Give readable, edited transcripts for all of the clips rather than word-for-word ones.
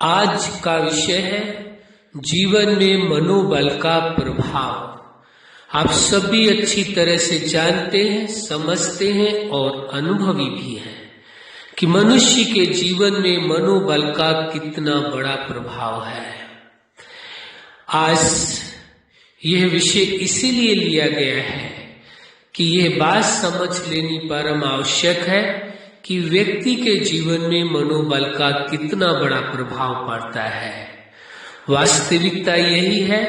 आज का विषय है जीवन में मनोबल का प्रभाव। आप सभी अच्छी तरह से जानते हैं, समझते हैं और अनुभवी भी हैं कि मनुष्य के जीवन में मनोबल का कितना बड़ा प्रभाव है। आज यह विषय इसीलिए लिया गया है कि यह बात समझ लेनी परम आवश्यक है कि व्यक्ति के जीवन में मनोबल का कितना बड़ा प्रभाव पड़ता है। वास्तविकता यही है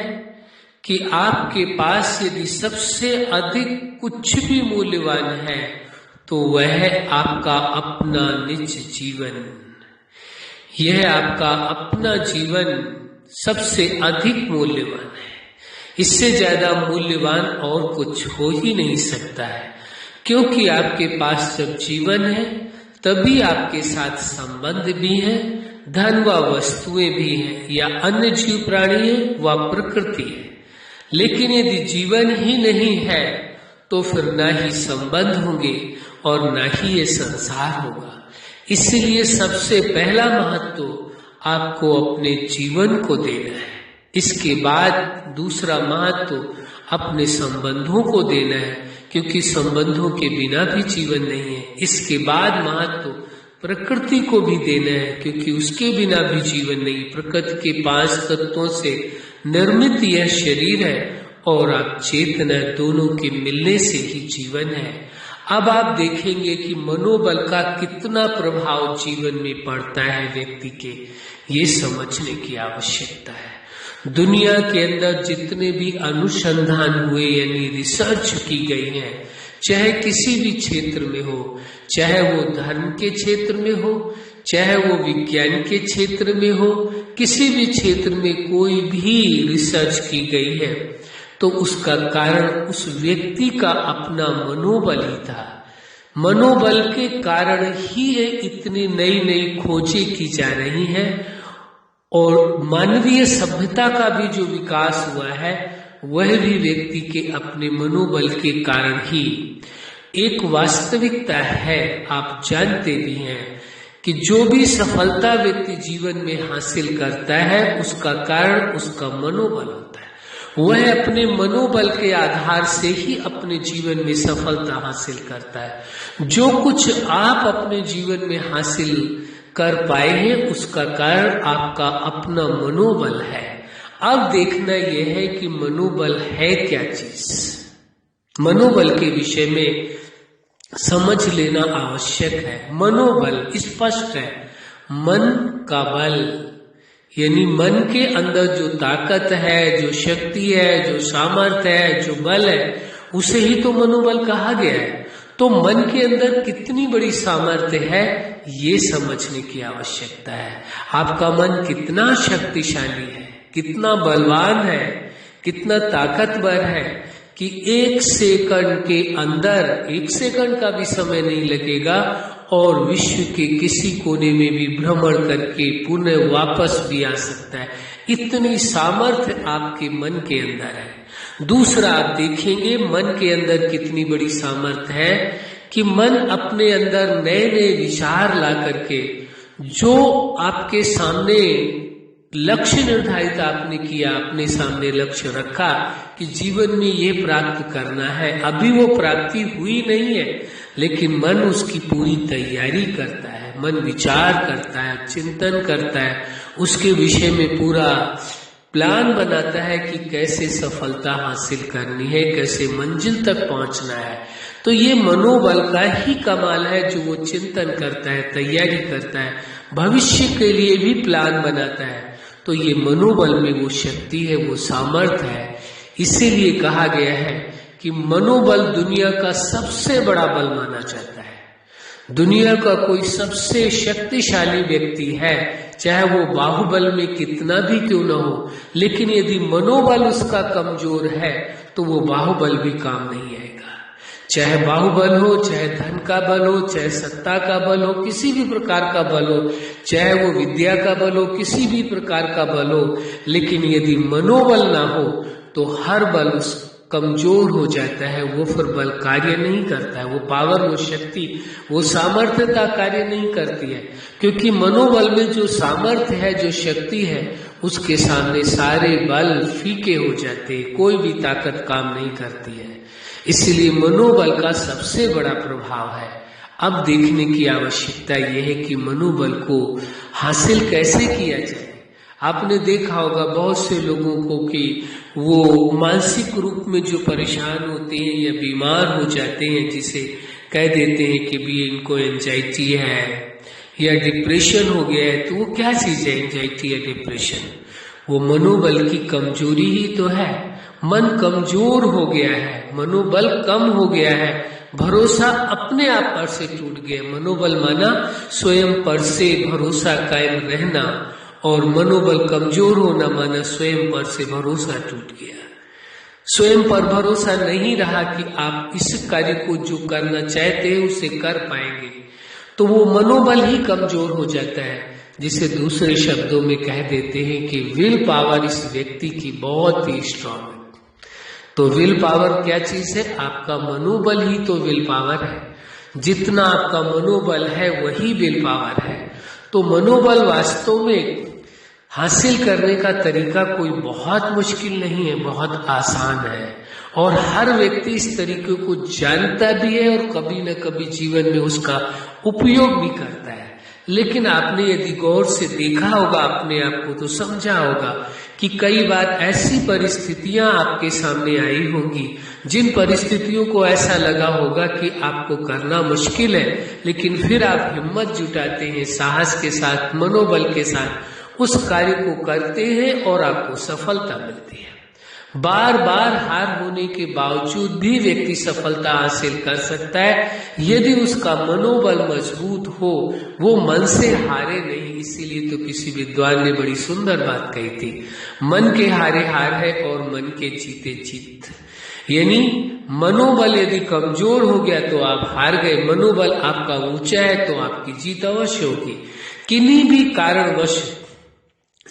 कि आपके पास यदि सबसे अधिक कुछ भी मूल्यवान है तो वह है आपका अपना निज जीवन। यह आपका अपना जीवन सबसे अधिक मूल्यवान है। इससे ज्यादा मूल्यवान और कुछ हो ही नहीं सकता है, क्योंकि आपके पास जब जीवन है तभी आपके साथ संबंध भी है, धन व वस्तुएं भी हैं, या अन्य जीव प्राणी है व प्रकृति है। लेकिन यदि जीवन ही नहीं है तो फिर ना ही संबंध होंगे और ना ही ये संसार होगा। इसलिए सबसे पहला महत्व आपको अपने जीवन को देना है। इसके बाद दूसरा महत्व अपने संबंधों को देना है, क्योंकि संबंधों के बिना भी जीवन नहीं है। इसके बाद महत्व प्रकृति को भी देना है, क्योंकि उसके बिना भी जीवन नहीं। प्रकृति के 5 तत्वों से निर्मित यह शरीर है और आप चेतना, दोनों के मिलने से ही जीवन है। अब आप देखेंगे कि मनोबल का कितना प्रभाव जीवन में पड़ता है व्यक्ति के, ये समझने की आवश्यकता है। दुनिया के अंदर जितने भी अनुसंधान हुए यानी रिसर्च की गई है, चाहे किसी भी क्षेत्र में हो, चाहे वो धर्म के क्षेत्र में हो, चाहे वो विज्ञान के क्षेत्र में हो, किसी भी क्षेत्र में कोई भी रिसर्च की गई है तो उसका कारण उस व्यक्ति का अपना मनोबल ही था। मनोबल के कारण ही ये इतनी नई नई खोजें की जा रही हैं और मानवीय सभ्यता का भी जो विकास हुआ है वह भी व्यक्ति के अपने मनोबल के कारण ही। एक वास्तविकता है, आप जानते भी हैं कि जो भी सफलता व्यक्ति जीवन में हासिल करता है उसका कारण उसका मनोबल होता है। वह अपने मनोबल के आधार से ही अपने जीवन में सफलता हासिल करता है। जो कुछ आप अपने जीवन में हासिल कर पाए हैं उसका कारण आपका अपना मनोबल है। अब देखना यह है कि मनोबल है क्या चीज। मनोबल के विषय में समझ लेना आवश्यक है। मनोबल स्पष्ट है, मन का बल, यानी मन के अंदर जो ताकत है, जो शक्ति है, जो सामर्थ्य है, जो बल है, उसे ही तो मनोबल कहा गया है। तो मन के अंदर कितनी बड़ी सामर्थ्य है ये समझने की आवश्यकता है। आपका मन कितना शक्तिशाली है, कितना बलवान है, कितना ताकतवर है कि 1 सेकंड के अंदर, 1 सेकंड का भी समय नहीं लगेगा और विश्व के किसी कोने में भी भ्रमण करके पुनः वापस भी आ सकता है। इतनी सामर्थ्य आपके मन के अंदर है। दूसरा, आप देखेंगे मन के अंदर कितनी बड़ी सामर्थ्य है कि मन अपने अंदर नए नए विचार ला करके, जो आपके सामने लक्ष्य निर्धारित आपने किया, अपने सामने लक्ष्य रखा कि जीवन में ये प्राप्त करना है, अभी वो प्राप्ति हुई नहीं है लेकिन मन उसकी पूरी तैयारी करता है। मन विचार करता है, चिंतन करता है, उसके विषय में पूरा प्लान बनाता है कि कैसे सफलता हासिल करनी है, कैसे मंजिल तक पहुंचना है। तो ये मनोबल का ही कमाल है जो वो चिंतन करता है, तैयारी करता है, भविष्य के लिए भी प्लान बनाता है। तो ये मनोबल में वो शक्ति है, वो सामर्थ्य है। इसीलिए कहा गया है कि मनोबल दुनिया का सबसे बड़ा बल माना जाता है। दुनिया का कोई सबसे शक्तिशाली व्यक्ति है, चाहे वो बाहुबल में कितना भी क्यों न हो, लेकिन यदि मनोबल उसका कमजोर है तो वो बाहुबल भी काम नहीं आएगा। चाहे बाहुबल हो, चाहे धन का बल हो, चाहे सत्ता का बल हो, किसी भी प्रकार का बल हो, चाहे वो विद्या का बल हो, किसी भी प्रकार का बल हो, लेकिन यदि मनोबल ना हो तो हर बल उस कमजोर हो जाता है, वो फिर बल कार्य नहीं करता है, वो पावर, वो शक्ति, वो सामर्थ्यता कार्य नहीं करती है। क्योंकि मनोबल में जो सामर्थ्य है, जो शक्ति है, उसके सामने सारे बल फीके हो जाते हैं, कोई भी ताकत काम नहीं करती है। इसलिए मनोबल का सबसे बड़ा प्रभाव है। अब देखने की आवश्यकता यह है कि मनोबल को हासिल कैसे किया जाए। आपने देखा होगा बहुत से लोगों को कि वो मानसिक रूप में जो परेशान होते हैं या बीमार हो जाते हैं, जिसे कह देते हैं कि भी इनको एंजाइटी है या डिप्रेशन हो गया है। तो वो क्या चीज है एंजाइटी या डिप्रेशन? वो मनोबल की कमजोरी ही तो है। मन कमजोर हो गया है, मनोबल कम हो गया है, भरोसा अपने आप पर से टूट गया। मनोबल माना स्वयं पर से भरोसा कायम रहना, और मनोबल कमजोर होना माना स्वयं पर से भरोसा टूट गया। स्वयं पर भरोसा नहीं रहा कि आप इस कार्य को जो करना चाहते हैं उसे कर पाएंगे, तो वो मनोबल ही कमजोर हो जाता है, जिसे दूसरे शब्दों में कह देते हैं कि विल पावर इस व्यक्ति की बहुत ही स्ट्रांग है। तो विल पावर क्या चीज है? आपका मनोबल ही तो विल पावर है। जितना आपका मनोबल है वही विल पावर है। तो मनोबल वास्तव में हासिल करने का तरीका कोई बहुत मुश्किल नहीं है, बहुत आसान है, और हर व्यक्ति इस तरीके को जानता भी है और कभी न कभी जीवन में उसका उपयोग भी करता है। लेकिन आपने यदि गौर से देखा होगा अपने आप को, तो समझा होगा कि कई बार ऐसी परिस्थितियां आपके सामने आई होंगी जिन परिस्थितियों को ऐसा लगा होगा कि आपको करना मुश्किल है, लेकिन फिर आप हिम्मत जुटाते हैं, साहस के साथ, मनोबल के साथ उस कार्य को करते हैं और आपको सफलता मिलती है। बार बार हार होने के बावजूद भी व्यक्ति सफलता हासिल कर सकता है यदि उसका मनोबल मजबूत हो, वो मन से हारे नहीं। इसीलिए तो किसी विद्वान ने बड़ी सुंदर बात कही थी, मन के हारे हार है और मन के जीते जीत। यानी मनोबल यदि कमजोर हो गया तो आप हार गए, मनोबल आपका ऊंचा है तो आपकी जीत अवश्य होगी। किन्हीं भी कारणवश,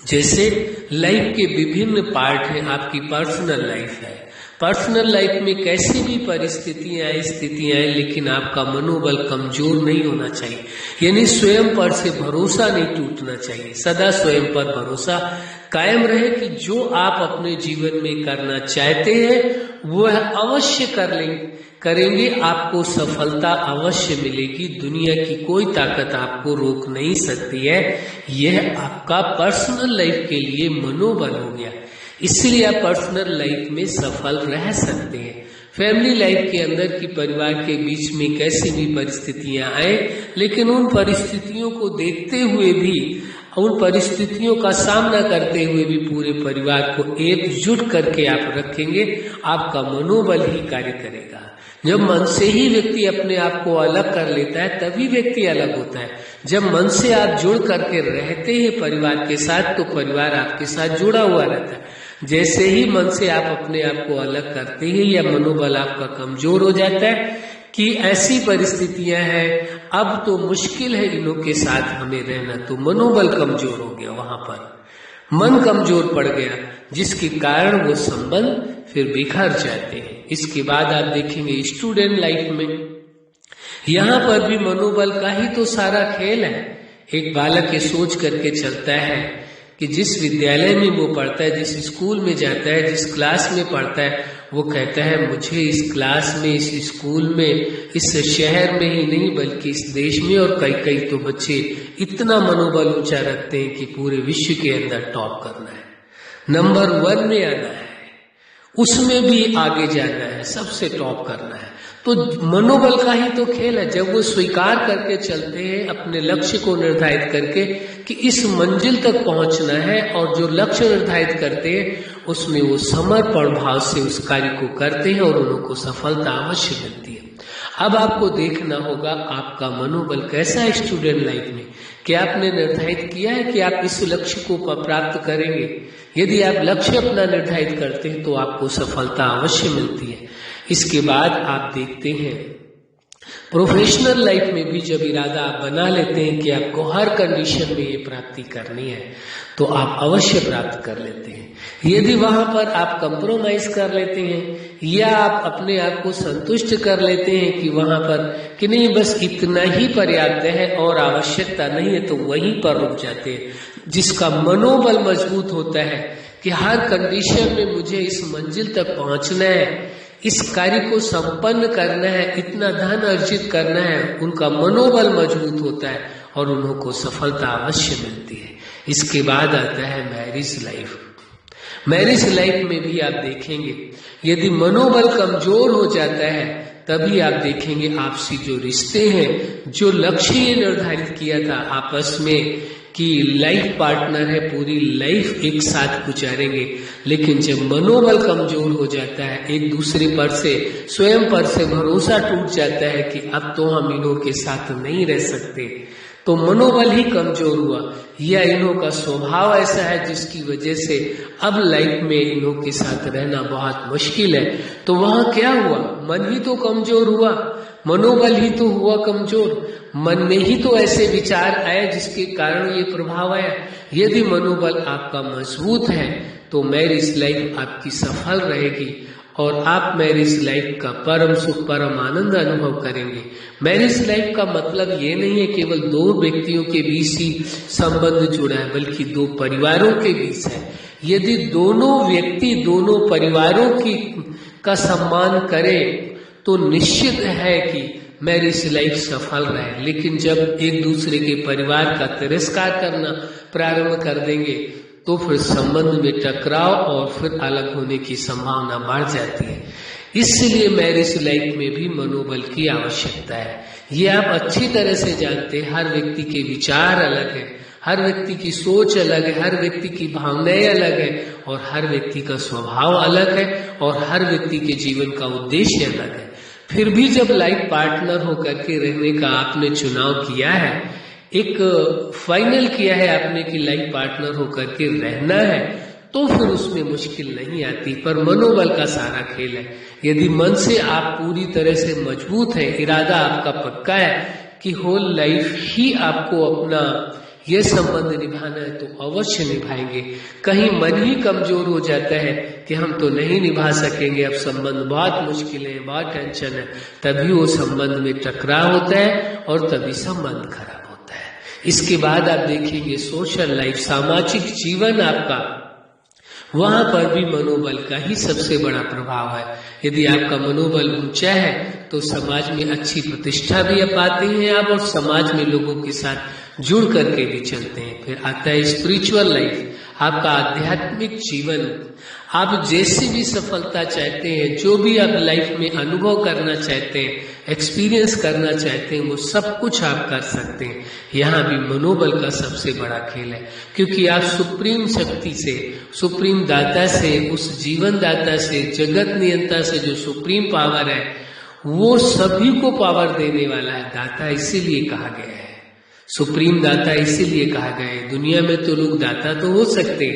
जैसे लाइफ के विभिन्न पार्ट हैं, आपकी पर्सनल लाइफ है, पर्सनल लाइफ में कैसी भी परिस्थितियां स्थितियां हैं, लेकिन आपका मनोबल कमजोर नहीं होना चाहिए। यानी स्वयं पर से भरोसा नहीं टूटना चाहिए, सदा स्वयं पर भरोसा कायम रहे कि जो आप अपने जीवन में करना चाहते हैं वह अवश्य करेंगे, आपको सफलता अवश्य मिलेगी। दुनिया की कोई ताकत आपको रोक नहीं सकती है। यह आपका पर्सनल लाइफ के लिए मनोबल हो गया, इसलिए आप पर्सनल लाइफ में सफल रह सकते हैं। फैमिली लाइफ के अंदर की परिवार के बीच में कैसी भी परिस्थितियां आए, लेकिन उन परिस्थितियों को देखते हुए भी, उन परिस्थितियों का सामना करते हुए भी पूरे परिवार को एकजुट करके आप रखेंगे, आपका मनोबल ही कार्य करेगा। जब मन से ही व्यक्ति अपने आप को अलग कर लेता है तभी व्यक्ति अलग होता है। जब मन से आप जुड़ करके रहते हैं परिवार के साथ, तो परिवार आपके साथ जुड़ा हुआ रहता है। जैसे ही मन से आप अपने आप को अलग करते हैं या मनोबल आपका कमजोर हो जाता है कि ऐसी परिस्थितियां हैं, अब तो मुश्किल है इनों के साथ हमें रहना, तो मनोबल कमजोर हो गया, वहां पर मन कमजोर पड़ गया, जिसके कारण वो संबंध फिर बिखर जाते हैं। इसके बाद आप देखेंगे स्टूडेंट लाइफ में, यहाँ पर भी मनोबल का ही तो सारा खेल है। एक बालक ये सोच करके चलता है कि जिस विद्यालय में वो पढ़ता है, जिस स्कूल में जाता है, जिस क्लास में पढ़ता है, वो कहता है मुझे इस क्लास में, इस स्कूल में, इस शहर में ही नहीं बल्कि इस देश में, और कई तो बच्चे इतना मनोबल ऊंचा रखते हैं कि पूरे विश्व के अंदर टॉप करना है, नंबर 1 में आना है, उसमें भी आगे जाना है, सबसे टॉप करना है। तो मनोबल का ही तो खेल है। जब वो स्वीकार करके चलते हैं अपने लक्ष्य को निर्धारित करके कि इस मंजिल तक पहुंचना है, और जो लक्ष्य निर्धारित करते हैं उसमें वो समर्पण भाव से उस कार्य को करते हैं और उनको सफलता अवश्य मिलती है। अब आपको देखना होगा आपका मनोबल कैसा है स्टूडेंट लाइफ में। क्या आपने निर्धारित किया है कि आप इस लक्ष्य को प्राप्त करेंगे? यदि आप लक्ष्य अपना निर्धारित करते हैं तो आपको सफलता अवश्य मिलती है। इसके बाद आप देखते हैं प्रोफेशनल लाइफ में भी जब इरादा आप बना लेते हैं कि आपको हर कंडीशन में ये प्राप्ति करनी है, तो आप अवश्य प्राप्त कर लेते हैं। यदि वहां पर आप कंप्रोमाइज कर लेते हैं या आप अपने आप को संतुष्ट कर लेते हैं कि वहां पर कि नहीं बस इतना ही पर्याप्त है और आवश्यकता नहीं है, तो वहीं पर रुक जाते हैं। जिसका मनोबल मजबूत होता है कि हर कंडीशन में मुझे इस मंजिल तक पहुंचना है, इस कार्य को संपन्न करना है, इतना धन अर्जित करना है, उनका मनोबल मजबूत होता है और उनको सफलता अवश्य मिलती है। इसके बाद आता है मैरिज लाइफ। मैरिज लाइफ में भी आप देखेंगे यदि मनोबल कमजोर हो जाता है, तभी आप देखेंगे आपसी जो रिश्ते हैं, जो लक्ष्य ये निर्धारित किया था आपस में कि लाइफ पार्टनर है, पूरी लाइफ एक साथ गुजारेंगे, लेकिन जब मनोबल कमजोर हो जाता है, एक दूसरे पर से स्वयं पर से भरोसा टूट जाता है कि अब तो हम इन्हों के साथ नहीं रह सकते, तो मनोबल ही कमजोर हुआ या इन्हों का स्वभाव ऐसा है जिसकी वजह से अब लाइफ में इन्हों के साथ रहना बहुत मुश्किल है, तो वहां क्या हुआ? मन ही तो कमजोर हुआ, मनोबल ही तो हुआ कमजोर, मन में ही तो ऐसे विचार आए जिसके कारण ये प्रभाव आया। यदि मनोबल आपका मजबूत है तो मैरिज लाइफ आपकी सफल रहेगी और आप मैरिज लाइफ का परम सुख, परम आनंद अनुभव करेंगे। मैरिज लाइफ का मतलब ये नहीं है केवल दो व्यक्तियों के बीच ही संबंध जुड़ा है, बल्कि दो परिवारों के बीच है। यदि दोनों व्यक्ति दोनों परिवारों का सम्मान करें तो निश्चित है कि मैरिज लाइफ सफल रहे। लेकिन जब एक दूसरे के परिवार का तिरस्कार करना प्रारंभ कर देंगे तो फिर संबंध में टकराव और फिर अलग होने की संभावना बढ़ जाती है। इसलिए मैरिज लाइफ में भी मनोबल की आवश्यकता है। ये आप अच्छी तरह से जानते हैं। हर व्यक्ति के विचार अलग है, हर व्यक्ति की सोच अलग है, हर व्यक्ति की भावनाएं अलग है और हर व्यक्ति का स्वभाव अलग है और हर व्यक्ति के जीवन का उद्देश्य अलग है। फिर भी जब लाइफ पार्टनर होकर के रहने का आपने चुनाव किया है, एक फाइनल किया है आपने कि लाइफ पार्टनर होकर के रहना है, तो फिर उसमें मुश्किल नहीं आती। पर मनोबल का सारा खेल है। यदि मन से आप पूरी तरह से मजबूत हैं, इरादा आपका पक्का है कि होल लाइफ ही आपको अपना ये संबंध निभाना है, तो अवश्य निभाएंगे। कहीं मन ही कमजोर हो जाता है कि हम तो नहीं निभा सकेंगे, अब संबंध बहुत मुश्किल है, बहुत टेंशन है, तभी वो संबंध में टकराव होता है और तभी संबंध खराब होता है। इसके बाद आप देखेंगे सोशल लाइफ, सामाजिक जीवन आपका, वहां पर भी मनोबल का ही सबसे बड़ा प्रभाव है। यदि आपका मनोबल ऊंचा है तो समाज में अच्छी प्रतिष्ठा भी पाते हैं आप और समाज में लोगों के साथ जुड़ करके भी चलते हैं। फिर आता है स्पिरिचुअल लाइफ, आपका आध्यात्मिक जीवन। आप जैसी भी सफलता चाहते हैं, जो भी आप लाइफ में अनुभव करना चाहते हैं, एक्सपीरियंस करना चाहते हैं, वो सब कुछ आप कर सकते हैं। यहाँ भी मनोबल का सबसे बड़ा खेल है, क्योंकि आप सुप्रीम शक्ति से, सुप्रीम दाता से, उस जीवन दाता से, जगत नियंता से जो सुप्रीम पावर है, वो सभी को पावर देने वाला है। दाता इसीलिए कहा गया है, सुप्रीम दाता इसीलिए कहा गया है। दुनिया में तो लोग दाता तो हो सकते,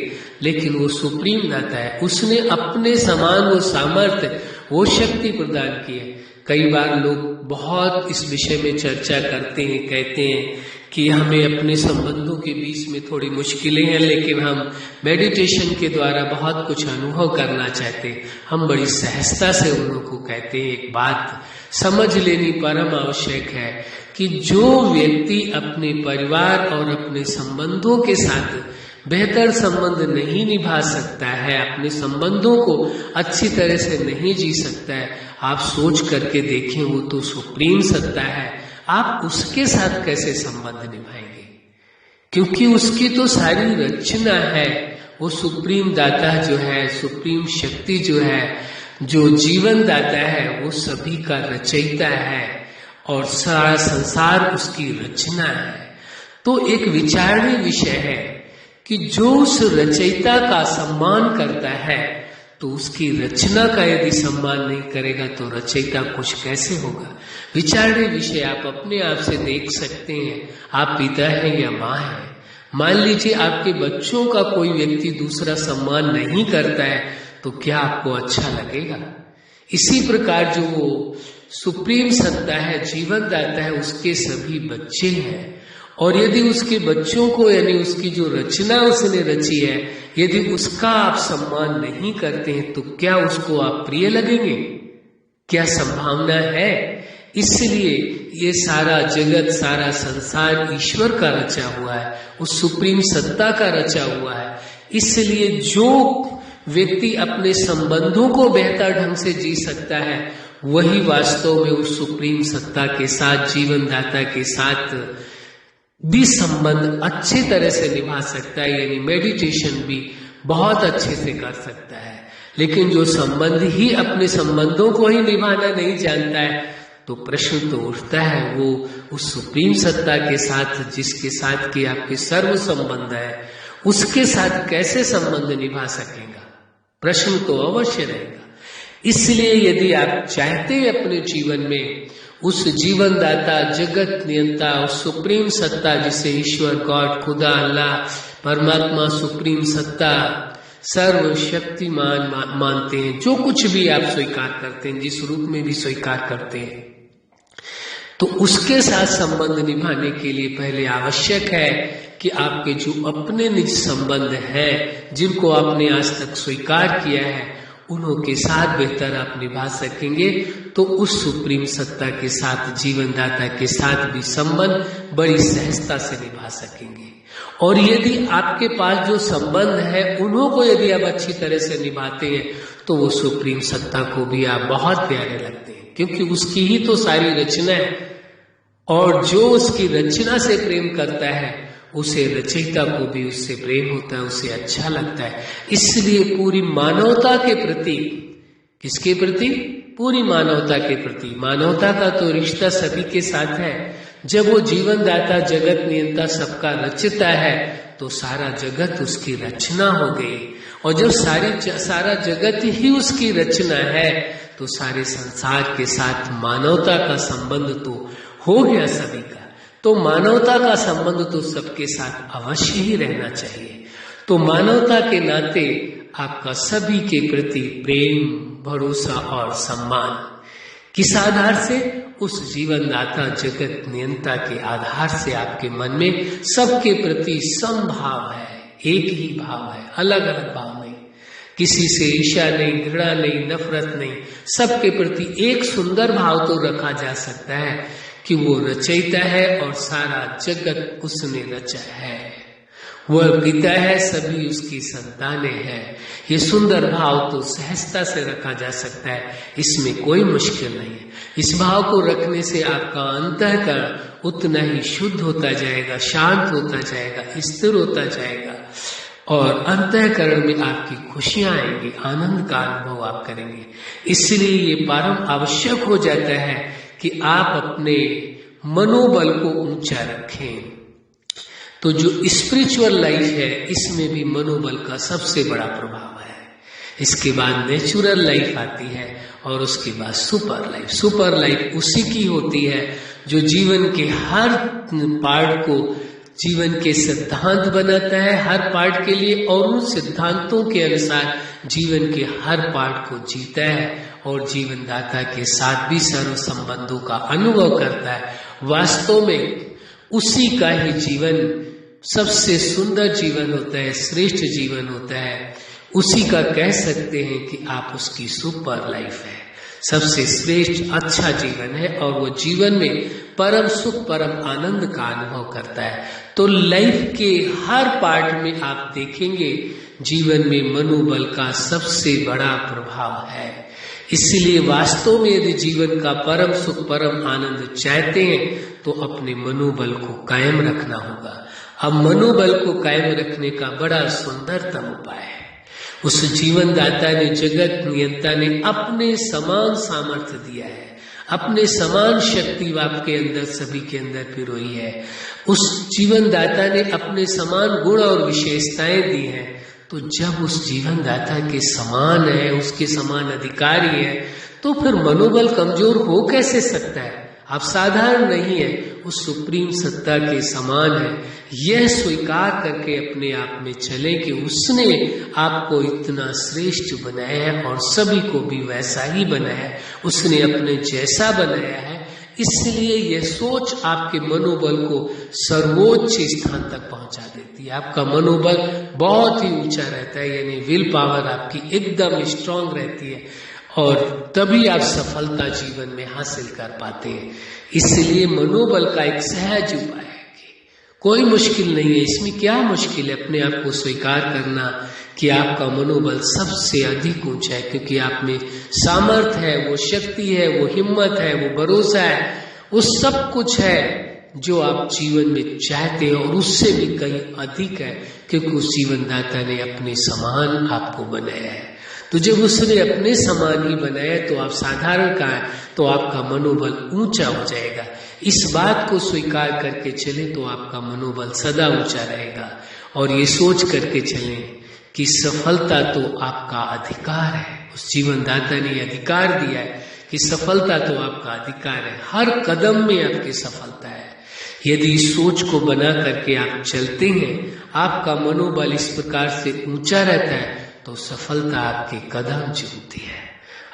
लेकिन वो सुप्रीम दाता है। उसने अपने समान वो सामर्थ्य, वो शक्ति प्रदान की है। कई बार लोग बहुत इस विषय में चर्चा करते हैं, कहते हैं कि हमें अपने संबंधों के बीच में थोड़ी मुश्किलें हैं, लेकिन हम मेडिटेशन के द्वारा बहुत कुछ अनुभव करना चाहते हैं। हम बड़ी सहजता से उन लोगों को कहते हैं, एक बात समझ लेनी परम आवश्यक है कि जो व्यक्ति अपने परिवार और अपने संबंधों के साथ बेहतर संबंध नहीं निभा सकता है, अपने संबंधों को अच्छी तरह से नहीं जी सकता है, आप सोच करके देखें, वो तो सुप्रीम सत्ता है, आप उसके साथ कैसे संबंध निभाएंगे? क्योंकि उसकी तो सारी रचना है। वो सुप्रीम दाता जो है, सुप्रीम शक्ति जो है, जो जीवन दाता है, वो सभी का रचयिता है और सारा संसार उसकी रचना है। तो एक विचारणीय विषय है कि जो उस रचयिता का सम्मान करता है, तो उसकी रचना का यदि सम्मान नहीं करेगा तो रचयिता कुछ कैसे होगा? विचारणीय विषय आप अपने आप से देख सकते हैं। आप पिता हैं या माँ हैं, मान लीजिए आपके बच्चों का कोई व्यक्ति दूसरा सम्मान नहीं करता है, तो क्या आपको अच्छा लगेगा? इसी प्रकार जो वो सुप्रीम सत्ता है, जीवन दाता है, उसके सभी बच्चे हैं। और यदि उसके बच्चों को, यानी उसकी जो रचना उसने रची है, यदि उसका आप सम्मान नहीं करते हैं तो क्या उसको आप प्रिय लगेंगे? क्या संभावना है? इसलिए ये सारा जगत, सारा संसार ईश्वर का रचा हुआ है, उस सुप्रीम सत्ता का रचा हुआ है। इसलिए जो व्यक्ति अपने संबंधों को बेहतर ढंग से जी सकता है, वही वास्तव में उस सुप्रीम सत्ता के साथ, जीवन दाता के साथ भी संबंध अच्छी तरह से निभा सकता है, यानी मेडिटेशन भी बहुत अच्छे से कर सकता है। लेकिन जो संबंध ही अपने संबंधों को ही निभाना नहीं जानता है, तो प्रश्न तो उठता है, वो उस सुप्रीम सत्ता के साथ, जिसके साथ कि आपके सर्व संबंध है, उसके साथ कैसे संबंध निभा सकेगा? प्रश्न तो अवश्य रहेगा। इसलिए यदि आप चाहते हैं अपने जीवन में उस जीवन दाता, जगत नियंता, उस सुप्रीम सत्ता जिसे ईश्वर, गॉड, खुदा, अल्लाह, परमात्मा, सुप्रीम सत्ता, सर्वशक्तिमान मानते हैं, जो कुछ भी आप स्वीकार करते हैं, जिस रूप में भी स्वीकार करते हैं, तो उसके साथ संबंध निभाने के लिए पहले आवश्यक है कि आपके जो अपने निज संबंध हैं, जिनको आपने आज तक स्वीकार किया है, उन्हों के साथ बेहतर आप निभा सकेंगे, तो उस सुप्रीम सत्ता के साथ, जीवन दाता के साथ भी संबंध बड़ी सहजता से निभा सकेंगे। और यदि आपके पास जो संबंध है, उन्हों को यदि आप अच्छी तरह से निभाते हैं, तो वो सुप्रीम सत्ता को भी आप बहुत प्यारे लगते हैं, क्योंकि उसकी ही तो सारी रचना है। और जो उसकी रचना से प्रेम करता है, उसे रचयिता को भी उससे प्रेम होता है, उसे अच्छा लगता है। इसलिए पूरी मानवता के प्रति, किसके प्रति? पूरी मानवता के प्रति। मानवता का तो रिश्ता सभी के साथ है। जब वो जीवन दाता, जगत नियंता सबका रचता है, तो सारा जगत उसकी रचना हो गई। और जब सारा जगत ही उसकी रचना है, तो सारे संसार के साथ मानवता का संबंध तो हो गया सभी का। तो मानवता का संबंध तो सबके साथ अवश्य ही रहना चाहिए। तो मानवता के नाते आपका सभी के प्रति प्रेम, भरोसा और सम्मान किस आधार से? उस जीवन दाता, जगत नियंता के आधार से आपके मन में सबके प्रति समभाव है, एक ही भाव है, अलग अलग भाव नहीं, किसी से ईर्ष्या नहीं, घृणा नहीं, नफरत नहीं, सबके प्रति एक सुंदर भाव तो रखा जा सकता है कि वो रचयिता है और सारा जगत उसने रचा है, वह पिता है, सभी उसकी संतानें हैं। ये सुंदर भाव तो सहजता से रखा जा सकता है, इसमें कोई मुश्किल नहीं है। इस भाव को रखने से आपका अंतःकरण उतना ही शुद्ध होता जाएगा, शांत होता जाएगा, स्थिर होता जाएगा, और अंतःकरण में आपकी खुशियां आएंगी, आनंद का अनुभव आप करेंगे। इसलिए ये परम आवश्यक हो जाता है कि आप अपने मनोबल को ऊंचा रखें। तो जो स्पिरिचुअल लाइफ है, इसमें भी मनोबल का सबसे बड़ा प्रभाव है। इसके बाद नेचुरल लाइफ आती है, और उसके बाद सुपर लाइफ। सुपर लाइफ उसी की होती है जो जीवन के हर पार्ट को जीवन के सिद्धांत बनाता है, हर पार्ट के लिए, और उन सिद्धांतों के अनुसार जीवन के हर पार्ट को जीता है, और जीवन दाता के साथ भी सर्व संबंधों का अनुभव करता है। वास्तव में उसी का ही जीवन सबसे सुंदर जीवन होता है, श्रेष्ठ जीवन होता है। उसी का कह सकते हैं कि आप उसकी सुपर लाइफ है, सबसे श्रेष्ठ अच्छा जीवन है, और वो जीवन में परम सुख, परम आनंद का अनुभव करता है। तो लाइफ के हर पार्ट में आप देखेंगे जीवन में मनोबल का सबसे बड़ा प्रभाव है। इसलिए वास्तव में यदि जीवन का परम सुख, परम आनंद चाहते हैं, तो अपने मनोबल को कायम रखना होगा। अब मनोबल को कायम रखने का बड़ा सुंदरतम उपाय है। उस जीवन दाता ने, जगत नियंता ने अपने समान सामर्थ्य दिया है, अपने समान शक्ति आपके अंदर, सभी के अंदर पिरोई है। उस जीवन दाता ने अपने समान गुण और विशेषताएं दी हैं। तो जब उस जीवन दाता के समान है, उसके समान अधिकारी है, तो फिर मनोबल कमजोर हो कैसे सकता है? आप साधारण नहीं है, उस सुप्रीम सत्ता के समान है, यह स्वीकार करके अपने आप में चले कि उसने आपको इतना श्रेष्ठ बनाया है और सभी को भी वैसा ही बनाया है, उसने अपने जैसा बनाया है। इसलिए यह सोच आपके मनोबल को सर्वोच्च स्थान तक पहुंचा देती है। आपका मनोबल बहुत ही ऊंचा रहता है, यानी विल पावर आपकी एकदम स्ट्रांग रहती है और तभी आप सफलता जीवन में हासिल कर पाते हैं। इसलिए मनोबल का एक सहज उपाय है कि कोई मुश्किल नहीं है। इसमें क्या मुश्किल है? अपने आप को स्वीकार करना कि आपका मनोबल सबसे अधिक ऊंचा है, क्योंकि आप में सामर्थ्य है, वो शक्ति है, वो हिम्मत है, वो भरोसा है, वो सब कुछ है जो आप जीवन में चाहते हैं और उससे भी कहीं अधिक है, क्योंकि उस जीवन दाता ने अपने समान आपको बनाया है। तो जब उसने अपने समान ही बनाया तो आप साधारण का है, तो आपका मनोबल ऊंचा हो जाएगा। इस बात को स्वीकार करके चले तो आपका मनोबल सदा ऊंचा रहेगा और ये सोच करके चलें कि सफलता तो आपका अधिकार है। उस जीवन दाता ने अधिकार दिया है कि सफलता तो आपका अधिकार है, हर कदम में आपकी सफलता है। यदि इस सोच को बना करके आप चलते हैं, आपका मनोबल इस प्रकार से ऊंचा रहता है, तो सफलता आपके कदम चूमती है।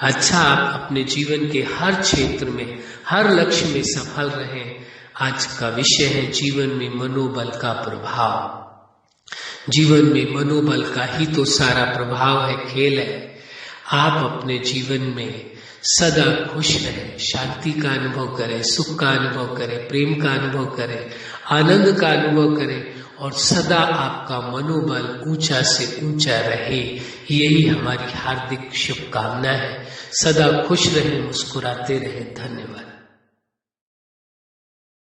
अच्छा, आप अपने जीवन के हर क्षेत्र में, हर लक्ष्य में सफल रहें। आज का विषय है जीवन में मनोबल का प्रभाव। जीवन में मनोबल का ही तो सारा प्रभाव है, खेल है। आप अपने जीवन में सदा खुश रहें, शांति का अनुभव करें, सुख का अनुभव करें, प्रेम का अनुभव करें, आनंद का अनुभव करें और सदा आपका मनोबल ऊंचा से ऊंचा रहे। यही हमारी हार्दिक शुभकामना है। सदा खुश रहें, मुस्कुराते रहें। धन्यवाद।